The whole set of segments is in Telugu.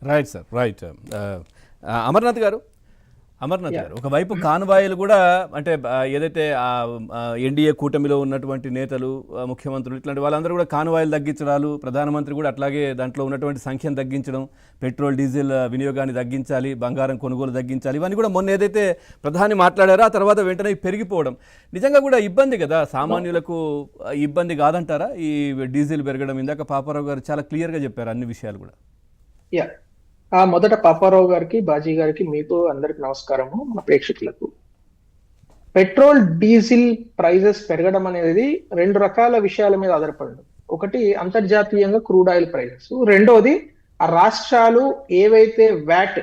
Right sir, right. అమర్నాథ్ గారు, ఒకవైపు కాన్వాయిలు కూడా అంటే ఏదైతే ఎన్డీఏ కూటమిలో ఉన్నటువంటి నేతలు, ముఖ్యమంత్రులు ఇట్లాంటి వాళ్ళందరూ కూడా కాన్వాయిలు తగ్గించడాలు, ప్రధానమంత్రి కూడా అట్లాగే దాంట్లో ఉన్నటువంటి సంఖ్యను తగ్గించడం, పెట్రోల్ డీజిల్ వినియోగాన్ని తగ్గించాలి, బంగారం కొనుగోలు తగ్గించాలి, ఇవన్నీ కూడా మొన్న ఏదైతే ప్రధాని మాట్లాడారో ఆ తర్వాత వెంటనే పెరిగిపోవడం నిజంగా కూడా ఇబ్బంది కదా, సామాన్యులకు ఇబ్బంది కాదంటారా ఈ డీజిల్ పెరగడం? ఇందాక పాపారావు గారు చాలా క్లియర్గా చెప్పారు అన్ని విషయాలు కూడా. మొదట పాపారావు గారికి, బాజీ గారికి, మీకు అందరికి నమస్కారము. మన ప్రేక్షకులకు, పెట్రోల్ డీజిల్ ప్రైజెస్ పెరగడం అనేది రెండు రకాల విషయాల మీద ఆధారపడి, ఒకటి అంతర్జాతీయంగా క్రూడ్ ఆయిల్ ప్రైజెస్, రెండోది ఆ రాష్ట్రాలు ఏవైతే VAT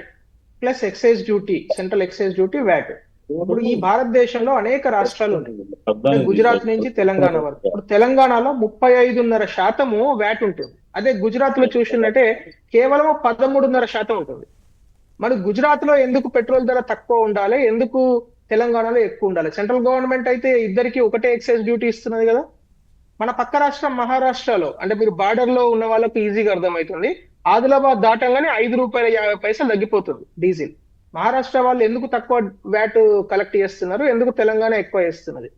plus excise duty, central excise duty, VAT. ఇప్పుడు ఈ భారతదేశంలో అనేక రాష్ట్రాలు ఉన్నాయి, గుజరాత్ నుంచి తెలంగాణ వరకు. ఇప్పుడు తెలంగాణలో 35.5% వ్యాట్ ఉంటుంది. అదే గుజరాత్ లో చూసినట్టే కేవలం 13.5% ఉంటుంది. మరి గుజరాత్ లో ఎందుకు పెట్రోల్ ధర తక్కువ ఉండాలి, ఎందుకు తెలంగాణలో ఎక్కువ ఉండాలి? సెంట్రల్ గవర్నమెంట్ అయితే ఇద్దరికి ఒకటే ఎక్సైజ్ డ్యూటీ ఇస్తున్నది కదా. మన పక్క రాష్ట్రం మహారాష్ట్రలో, అంటే మీరు బార్డర్ లో ఉన్న వాళ్ళకు ఈజీగా అర్థమవుతుంది, ఆదిలాబాద్ దాటంగానే ₹5.50 తగ్గిపోతుంది డీజిల్. మహారాష్ట్ర వాళ్ళు ఎందుకు తక్కువ వ్యాట్ కలెక్ట్ చేస్తున్నారు, ఎందుకు తెలంగాణ ఎక్కువ చేస్తున్నది?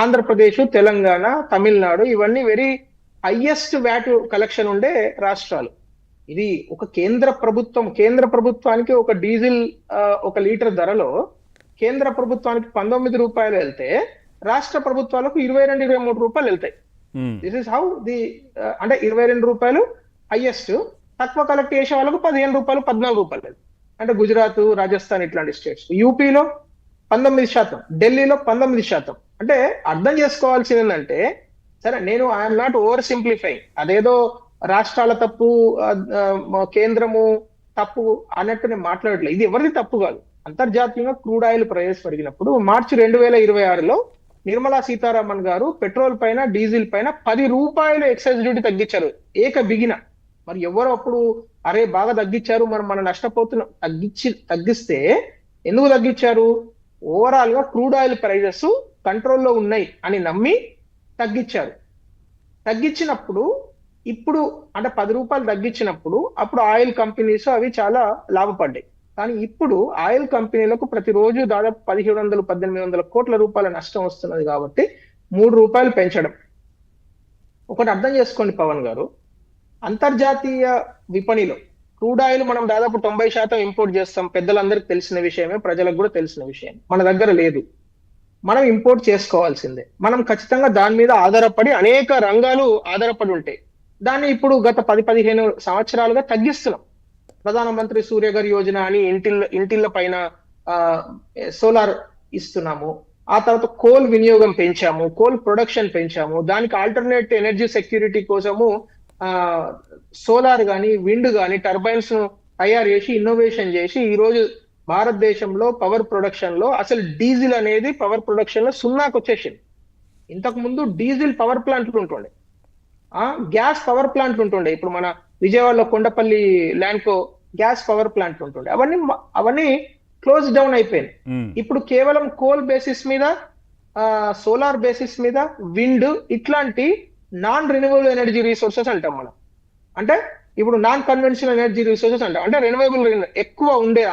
ఆంధ్రప్రదేశ్, తెలంగాణ, తమిళనాడు ఇవన్నీ వెరీ హైయెస్ట్ వ్యాట్ కలెక్షన్ ఉండే రాష్ట్రాలు. ఇది ఒక కేంద్ర ప్రభుత్వానికి ఒక డీజిల్ 1 లీటర్ ధరలో కేంద్ర ప్రభుత్వానికి ₹19 వెళ్తే రాష్ట్ర ప్రభుత్వాలకు ₹22-23 వెళ్తాయి. దిస్ ఇస్ హౌ ది, అంటే ₹22 హైయెస్ట్, తక్కువ కలెక్ట్ చేసే వాళ్ళకు ₹15, ₹14. అంటే గుజరాత్, రాజస్థాన్ ఇట్లాంటి స్టేట్స్. యూపీలో 19%, ఢిల్లీలో 19%. అంటే అర్థం చేసుకోవాల్సింది ఏంటంటే, సరే నేను ఐఎమ్ నాట్ ఓవర్ సింప్లిఫైయింగ్, అదేదో రాష్ట్రాల తప్పు, కేంద్రము తప్పు అన్నట్టు నేను మాట్లాడట్లేదు. ఇది ఎవరిది తప్పు కాదు. అంతర్జాతీయంగా క్రూడ్ ఆయిల్ ప్రైజెస్ పెరిగినప్పుడు మార్చి 2026లో నిర్మలా సీతారామన్ గారు పెట్రోల్ పైన, డీజిల్ పైన ₹10 ఎక్సైజ్ డ్యూటీ తగ్గించారు ఏక బిగిన. మరి ఎవరు అప్పుడు అరే బాగా తగ్గించారు, మనం నష్టపోతున్నాం, తగ్గిస్తే ఎందుకు తగ్గించారు? ఓవరాల్ గా క్రూడ్ ఆయిల్ ప్రైజెస్ కంట్రోల్లో ఉన్నాయి అని నమ్మి తగ్గించారు. తగ్గించినప్పుడు ఇప్పుడు అంటే ₹10 తగ్గించినప్పుడు అప్పుడు ఆయిల్ కంపెనీస్ అవి చాలా లాభపడ్డాయి. కానీ ఇప్పుడు ఆయిల్ కంపెనీలకు ప్రతిరోజు దాదాపు 1700-1800 కోట్ల రూపాయల నష్టం వస్తున్నది. కాబట్టి ₹3 పెంచడం. ఒకటి అర్థం చేసుకోండి పవన్ గారు, అంతర్జాతీయ విపణిలో క్రూడ్ ఆయిల్ మనం దాదాపు 90% ఇంపోర్ట్ చేస్తాం. పెద్దలందరికీ తెలిసిన విషయమే, ప్రజలకు కూడా తెలిసిన విషయం. మన దగ్గర లేదు, మనం ఇంపోర్ట్ చేసుకోవాల్సిందే. మనం ఖచ్చితంగా దాని మీద ఆధారపడి, అనేక రంగాలు ఆధారపడి ఉంటాయి. దాన్ని ఇప్పుడు గత 10-15 సంవత్సరాలుగా తగ్గిస్తున్నాం. ప్రధానమంత్రి సూర్యఘర్ యోజన అని ఇంటిళ్ళ పైన సోలార్ ఇస్తున్నాము. ఆ తర్వాత కోల్ వినియోగం పెంచాము, కోల్ ప్రొడక్షన్ పెంచాము. దానికి ఆల్టర్నేట్ ఎనర్జీ సెక్యూరిటీ కోసము సోలార్ గాని, విండ్ గాని టర్బైన్స్ తయారు చేసి, ఇన్నోవేషన్ చేసి, ఈ రోజు భారతదేశంలో పవర్ ప్రొడక్షన్ లో అసలు డీజిల్ అనేది పవర్ ప్రొడక్షన్ లో 0కి వచ్చేసింది. ఇంతకు ముందు డీజిల్ పవర్ ప్లాంట్లు ఉంటుండే, గ్యాస్ పవర్ ప్లాంట్లు ఉంటుండే. ఇప్పుడు మన విజయవాడలో కొండపల్లి ల్యాండ్కో గ్యాస్ పవర్ ప్లాంట్లు ఉంటుండే, అవన్నీ క్లోజ్ డౌన్ అయిపోయింది. ఇప్పుడు కేవలం కోల్ బేసిస్ మీద, సోలార్ బేసిస్ మీద, విండ్ ఇట్లాంటి నాన్ రెన్యూవబుల్ ఎనర్జీ రిసోర్సెస్ అంటాం మనం. అంటే ఇప్పుడు నాన్ కన్వెన్షనల్ ఎనర్జీ రిసోర్సెస్ అంటాం. అంటే రెన్యూవబుల్ ఎక్కువ ఉండే,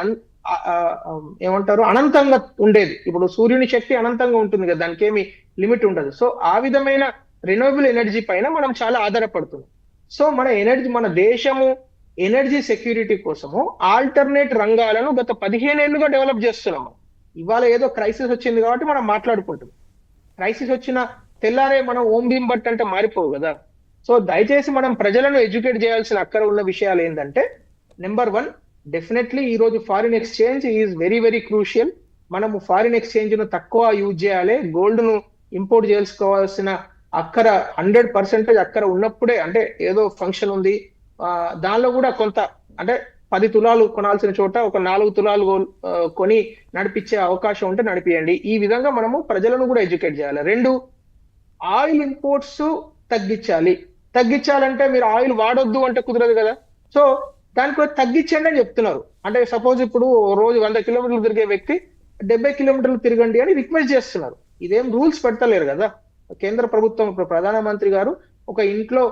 ఏమంటారు, అనంతంగా ఉండేది. ఇప్పుడు సూర్యుని శక్తి అనంతంగా ఉంటుంది కదా, దానికి ఏమి లిమిట్ ఉండదు. సో ఆ విధమైన రెన్యూవబుల్ ఎనర్జీ పైన మనం చాలా ఆధారపడుతున్నాం. సో మన దేశము ఎనర్జీ సెక్యూరిటీ కోసము ఆల్టర్నేట్ రంగాలను గత 15 ఏళ్లుగా డెవలప్ చేస్తున్నాము. ఇవాళ ఏదో క్రైసిస్ వచ్చింది కాబట్టి మనం మాట్లాడుకుంటున్నాం. క్రైసిస్ వచ్చిన తెల్లారే మనం ఓం భీమ్ బట్ అంటే మారిపోవు కదా. సో దయచేసి మనం ప్రజలను ఎడ్యుకేట్ చేయాల్సిన అక్కర ఉన్న విషయాలు ఏంటంటే, నెంబర్ 1, డెఫినెట్లీ ఈ రోజు foreign exchange is very very crucial. మనము ఫారిన్ ఎక్స్చేంజ్ ను తక్కువ యూజ్ చేయాలి. గోల్డ్ ను ఇంపోర్ట్ చేసుకోవాల్సిన అక్కర 100% అక్కర ఉన్నప్పుడే, అంటే ఏదో ఫంక్షన్ ఉంది దానిలో కూడా కొంత, అంటే 10 తులాలు కొనాల్సిన చోట ఒక 4 తులాలు కొని నడిపించే అవకాశం ఉంటే నడిపియండి. ఈ విధంగా మనము ప్రజలను కూడా ఎడ్యుకేట్ చేయాలి. 2, ఆయిల్ ఇంపోర్ట్స్ తగ్గించాలంటే మీరు ఆయిల్ వాడొద్దు అంటే కుదరదు కదా. సో దానికి తగ్గించండి అని చెప్తున్నారు. అంటే సపోజ్ ఇప్పుడు రోజు 100 కిలోమీటర్లు తిరిగే వ్యక్తి 70 కిలోమీటర్లు తిరగండి అని రిక్వెస్ట్ చేస్తున్నారు. ఇదేం రూల్స్ పెడతలేరు కదా కేంద్ర ప్రభుత్వం. ఇప్పుడు ప్రధానమంత్రి గారు ఒక ఇంట్లో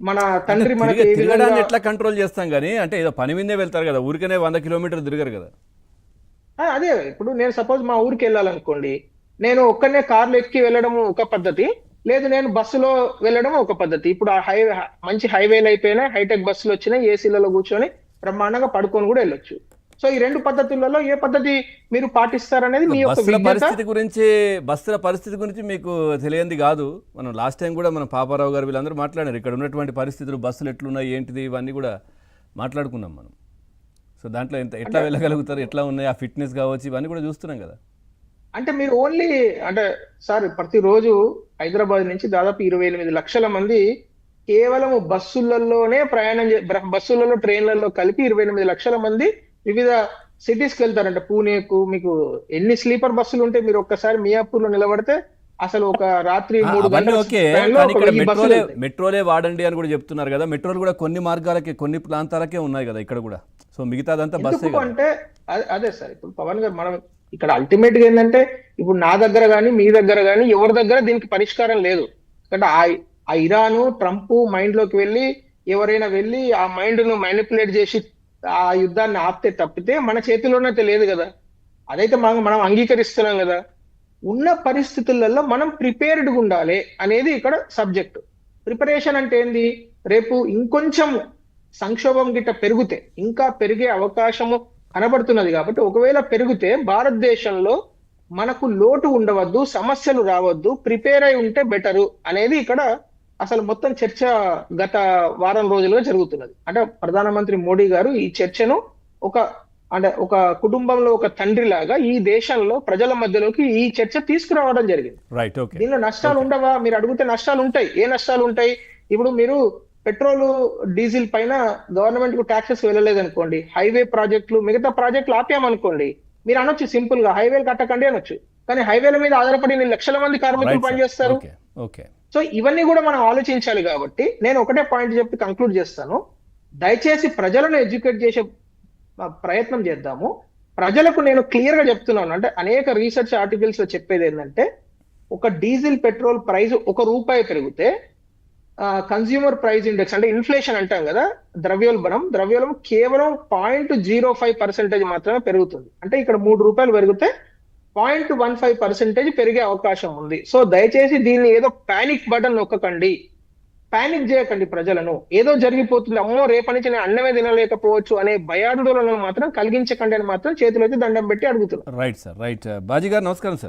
మన తండ్రి మనకి ఏ విధంగా తిరగడాన్ని ఎట్లా కంట్రోల్ చేస్తాం కానీ అంటే ఏదో పని మీదే వెళ్తారు కదా, ఊరికనే 100 కిలోమీటర్లు తిరగరు కదా. అదే ఇప్పుడు నేను సపోజ్ మా ఊరికి వెళ్ళాలనుకోండి, నేను ఒక్కనే కార్లు ఎక్కి వెళ్ళడం ఒక పద్ధతి, లేదు నేను బస్సులో వెళ్ళడం ఒక పద్ధతి. ఇప్పుడు ఆ మంచి హైవేలు అయిపోయినా, హైటెక్ బస్సులు వచ్చినాయి, ఏసీలలో కూర్చొని బ్రహ్మాండంగా పడుకొని కూడా వెళ్ళొచ్చు. సో ఈ రెండు పద్ధతులలో ఏ పద్ధతి మీరు పాటిస్తారనేది మీ యొక్క బస్సుల విజ్ఞత. పరిస్థితి గురించి మీకు తెలియంది కాదు. మనం లాస్ట్ టైం కూడా మనం పాపారావు గారు వీళ్ళందరూ మాట్లాడారు, ఇక్కడ ఉన్నటువంటి పరిస్థితులు, బస్సులు ఎట్లున్నాయి ఏంటిది ఇవన్నీ కూడా మాట్లాడుకున్నాం మనం. సో దాంట్లో ఎట్లా వెళ్ళగలుగుతారు, ఎట్లా ఉన్నాయి, ఆ ఫిట్నెస్ కావచ్చు, ఇవన్నీ కూడా చూస్తున్నాం కదా. అంటే మీరు ఓన్లీ అంటే సార్ ప్రతిరోజు హైదరాబాద్ నుంచి దాదాపు 28 లక్షల మంది కేవలం బస్సులలోనే బస్సులలో ట్రైన్లలో కలిపి 28 లక్షల మంది వివిధ సిటీస్ కి వెళ్తారంట. పూణేకు మీకు ఎన్ని స్లీపర్ బస్సులు ఉంటే మీరు ఒక్కసారి మియాపూర్ లో నిలబడితే అసలు ఒక రాత్రి 3 అవన్నీ గంటల ఓకే, ట్రైన్లో కానీ ఒక ఇక్కడ 1000 బస్సులు వెళ్తాయి. మెట్రోలే వాడండి అని కూడా చెప్తున్నారు కదా. మెట్రోలు కూడా కొన్ని మార్గాలకే, కొన్ని ప్రాంతాలకే ఉన్నాయి కదా ఇక్కడ కూడా. సో మిగతాదంతా బస్సే ఎందుకు కదా. అంటే అదే సార్, ఇప్పుడు పవన్ గారు మనం ఇక్కడ అల్టిమేట్ గా ఏంటంటే, ఇప్పుడు నా దగ్గర కానీ మీ దగ్గర కానీ ఎవరి దగ్గర దీనికి పరిష్కారం లేదు. అంటే ఆ ఇరాను ట్రంప్ మైండ్ లోకి వెళ్ళి ఎవరైనా వెళ్ళి ఆ మైండ్ ను మ్యానిపులేట్ చేసి ఆ యుద్ధాన్ని ఆపితే తప్పితే మన చేతిలోనే తెలియదు కదా. అదైతే మనం అంగీకరిస్తున్నాం కదా. ఉన్న పరిస్థితులలో మనం ప్రిపేర్డ్గా ఉండాలి అనేది ఇక్కడ సబ్జెక్ట్. ప్రిపరేషన్ అంటే ఏంది, రేపు ఇంకొంచెం సంక్షోభం గిట్ట పెరిగితే, ఇంకా పెరిగే అవకాశము కనబడుతున్నది కాబట్టి ఒకవేళ పెరిగితే భారతదేశంలో మనకు లోటు ఉండవద్దు, సమస్యలు రావద్దు, ప్రిపేర్ అయి ఉంటే బెటరు అనేది ఇక్కడ అసలు మొత్తం చర్చ గత వారం రోజులుగా జరుగుతున్నది. అంటే ప్రధానమంత్రి మోడీ గారు ఈ చర్చను ఒక కుటుంబంలో ఒక తండ్రి లాగా ఈ దేశంలో ప్రజల మధ్యలోకి ఈ చర్చ తీసుకురావడం జరిగింది. Right, okay. దీనిలో నష్టాలు ఉండవా మీరు అడిగితే నష్టాలు ఉంటాయి. ఏ నష్టాలు ఉంటాయి? ఇప్పుడు మీరు పెట్రోల్ డీజిల్ పైన గవర్నమెంట్ కు ట్యాక్సెస్ వెళ్ళలేదు అనుకోండి, హైవే ప్రాజెక్టులు మిగతా ప్రాజెక్టులు ఆపామనుకోండి, మీరు అనొచ్చు సింపుల్ గా హైవేలు కట్టకండి అనొచ్చు. కానీ హైవేల మీద ఆధారపడి లక్షల మంది కార్మికులు పనిచేస్తారు. సో ఇవన్నీ కూడా మనం ఆలోచించాలి. కాబట్టి నేను ఒకటే పాయింట్ చెప్పి కంక్లూడ్ చేస్తాను. దయచేసి ప్రజలను ఎడ్యుకేట్ చేసే ప్రయత్నం చేద్దాము. ప్రజలకు నేను క్లియర్ గా చెప్తున్నాను, అంటే అనేక రీసెర్చ్ ఆర్టికల్స్ లో చెప్పేది ఏంటంటే, ఒక డీజిల్ పెట్రోల్ ప్రైస్ ₹1 పెరిగితే కన్స్యూమర్ ప్రైస్ ఇండెక్స్ అంటే ఇన్ఫ్లేషన్ అంటాం కదా, ద్రవ్యోల్బణం కేవలం 0.05% మాత్రమే పెరుగుతుంది. అంటే ఇక్కడ ₹3 పెరిగితే 0.15% పెరిగే అవకాశం ఉంది. సో దయచేసి దీన్ని ఏదో పానిక్ బటన్ నొక్కకండి, పానిక్ చేయకండి ప్రజలను. ఏదో జరిగిపోతుంది, అమ్మో రేపటి నుంచి నేను అన్నమే తినలేకపోవచ్చు అనే భయాందోళనలు మాత్రం కలిగించకండి అని మాత్రం చేతులైతే దండం పెట్టి అడుగుతున్నాను. Right sir, right. బాజీ గారు నమస్కారం సార్.